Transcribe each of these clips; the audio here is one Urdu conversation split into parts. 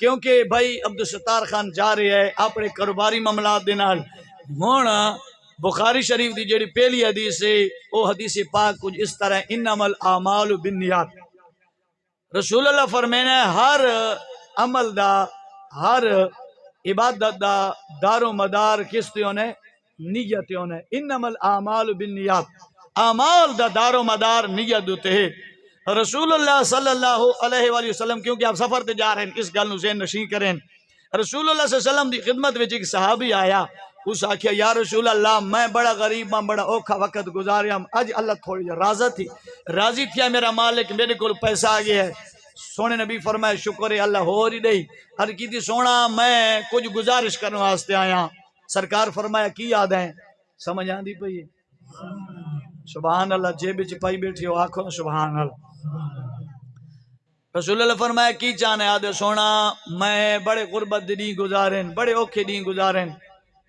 کیونکہ بھائی عبدالستار خان جا رہے ہیں اپنے کاروباری معاملات دے نال۔ ہن بخاری شریف دی جڑی پہلی حدیث ہے وہ حدیث پاک کچھ اس طرح انما الاعمال بالنیات۔ رسول اللہ فرمانا ہے ہر عمل دا ہر عبادت دا دار و مدار کس تے ہونے؟ نیت ہونے۔ انما الاعمال بالنیات، اعمال دا دار و مدار نیت ہوتے ہے۔ رسول اللہ صلی اللہ علیہ وآلہ وسلم، کیونکہ آپ سفر تے جا رہے ہیں اس گل نو ذہن نشین کریں، رسول اللہ صلی اللہ علیہ وسلم دی خدمت وچ ایک صحابی آیا، اس آکھیا یا رسول اللہ میں بڑا غریب ہاں، بڑا اوکھا وقت گزاریا، اج اللہ تھوڑی راضی تھیا میرا مالک، میرے کو پیسہ آ گیا ہے۔ سونے نبی فرمائے شکر ہے اللہ ہو رہی نہیں، ہر کی سونا میں کچھ گزارش کرنے واسطے آیا۔ سرکار فرمایا کی یاد ہے؟ سمجھ آندی پئی ہے؟ سبحان اللہ، جیب وچ پائی بیٹھی ہو آکھو سبحان اللہ۔ رسول اللہ فرمایا کی چاہنے؟ آدھے سونا میں بڑے غربت دی گزارن، بڑے اوکھے دی گزارن،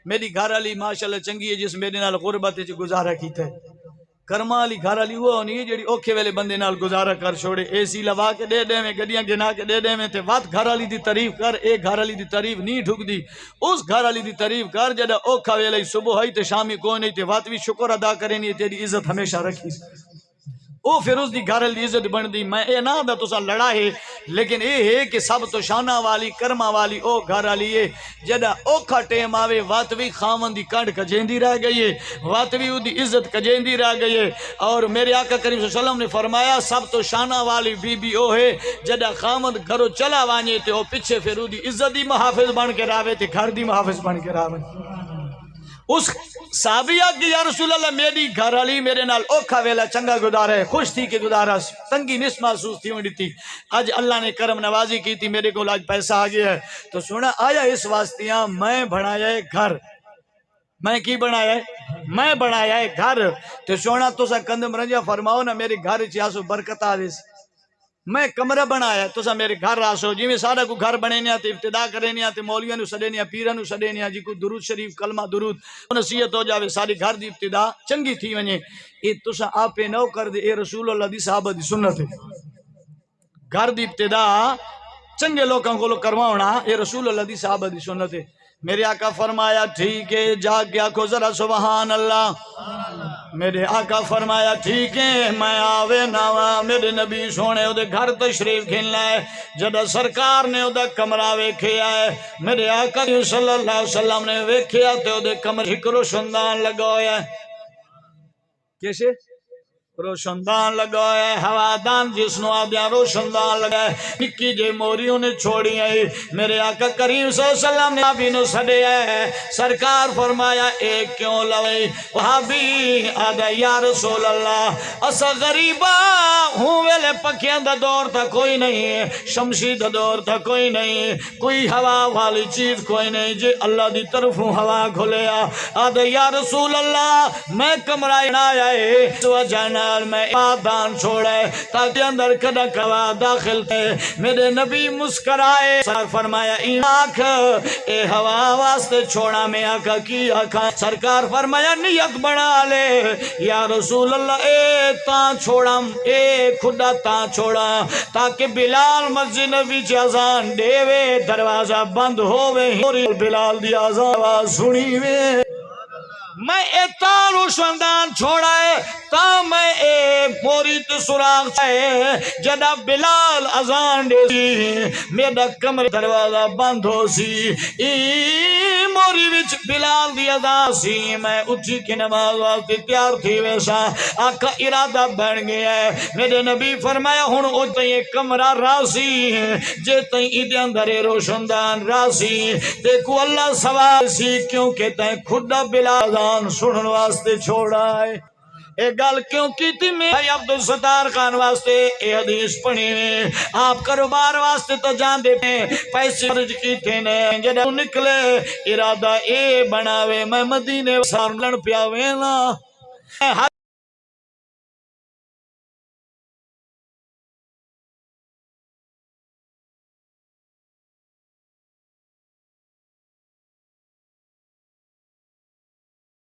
میری گھر والی ماشاءاللہ چنگی ہے جس میرے نال غربت وچ گزارا کیتا ہے۔ کرما والی گھر والی وہ ہونی ہے جڑی اوکھے ویلے بندے نال گزارا کر چھوڑے، اے سی لوا کے دے دے میں، گڈیاں گنا کے دے دے میں، تے وات گھر والی دی تعریف کر، اے گھر والی دی تعریف نہیں ٹھک دی، اس گھر والی دی تعریف کر جڑا اوکھا ویلے صبح ہوئی تے شامی کوئی نہیں تے وات بھی شکر ادا کرنی، تیری عزت ہمیشہ رکھی۔ او پھر اس دی گھر والی عزت بن دی۔ میں اے نہ دا تسا لڑا ہے، لیکن اے ہے کہ سب تو شانہ والی کرما والی او گھر والی ہے جدا اوکھا ٹیم آوے وات بھی خامن دی کنڈ کجیندی رہ گئی ہے، وات بھی او دی عزت کجیندی رہ گئی ہے۔ اور میرے آقا کریم صلی اللہ علیہ وسلم نے فرمایا سب تو شانہ والی بی بی او ہے جدا خامن گھرو چلا وانجے تے او پیچھے پھر او دی عزت دی محافظ بن کے راوے تے گھر دی محافظ بن کے راوے۔ اس صحابیہ کی یا رسول اللہ میری گھر والی میرے نال اوکھا ویلا چنگا گزارا ہے، خوش تھی کہ گزارا، تنگی نس محسوس تھی ہوئی تھی، آج اللہ نے کرم نوازی کی تھی، میرے کو آج پیسہ آ گیا ہے۔ تو سنا آیا اس واسطیاں میں بنایا ہے گھر، میں کی بنایا ہے؟ میں بنایا ہے گھر۔ تو سونا تو سا کندم رنجا فرماؤ نا میرے گھر چیاسو برکت آویس، میں کمرہ بنایا تو سا میرے گھر راسو، جی میں سارا کو گھر بنے نیا تے ابتدا کرے نیا تے مولیاں نو سڑے نیا، پیران نو سڑے نیا، جی کو درود شریف کلمہ درود نصیحت ہو جاوے، ساری گھر دی ابتدا چنگی تھی ونجے۔ اے تو سا آپے نو کر دے، اے رسول اللہ دی صحابہ دی سنت ہے، گھر دی ابتدا چنگے لوگوں کو کرواؤنا اے رسول اللہ دی صحابہ دی سنت ہے۔ میرے آقا فرمایا ٹھیک ہے، جا کے آکھو ذرا سبحان اللہ۔ میرے آقا فرمایا ٹھیک ہے، میں آوے ناوا، میرے نبی سونے او دے گھر تشریف کھلنا ہے، جدہ سرکار نے او دا کمرہ ویکھیا ہے، میرے آقا صلی اللہ علیہ وسلم نے ویکھیا تے او دے کمرہ ایک روشندان لگایا ہے۔ کیسے؟ روشندان لگایا ہے، ہوادان جس نو آدھیا روشندان لگایا ہے، نکی جے موریوں نے چھوڑی ہے۔ میرے آقا کریم صلی اللہ علیہ وسلم نے آبی نو سڑے ہے، سرکار فرمایا ایک کیوں لوئی؟ وہابی آدھا یا رسول اللہ اسا غریبہ ہوں ویلے پکیاں دا دور تھا کوئی نہیں ہے، شمشی دا دور تھا کوئی نہیں ہے، کوئی ہوا والی چیز کوئی نہیں، جے اللہ دی طرفوں ہوا کھلیا۔ آدھا یا رسول اللہ میں کمرہ آیا ہے تو جانا میں آدان چھوڑے تاکہ اندر کدا کوا داخل تھے۔ میرے نبی مسکرائے، فرمایا این آنکھ اے ہوا واسطے چھوڑا، میں آقا کی آنکھاں؟ سرکار فرمایا نیت بنا لے یا رسول اللہ، اے تاں چھوڑم، اے خدا تاں چھوڑا تاکہ بلال مسجد نبی چی آزان دے وے، دروازہ بند ہووے، بلال دی آزان سنی وے۔ میں ایتا روشندان چھوڑا ہے تا میں اے موری تو سراغ چاہے جدہ بلال ازان دے سی، میرا کمر دروازہ بند ہو سی، موری وچ بلال دی ازان سی، میں اٹھی کی نماز واسطے تیار تھی ویسا آقا ارادہ بن گیا ہے۔ میرے نبی فرمایا ہن او تائیں کمرہ راسی جے تائیں ایدے اندر روشندان راسی دیکھو اللہ سوال سی کیونکہ تائیں خدا بلال سنن واسطے چھوڑا ہے۔ اے گل کیوں کی تھی میں عبدالستار خان واسطے اے حدیث پڑھی میں، آپ کاروبار واسطے تو جان دے پیسے خرچ کی تھے نے، جدہ نکلے ارادہ اے بناوے میں مدینے سارلن پیاوے نا۔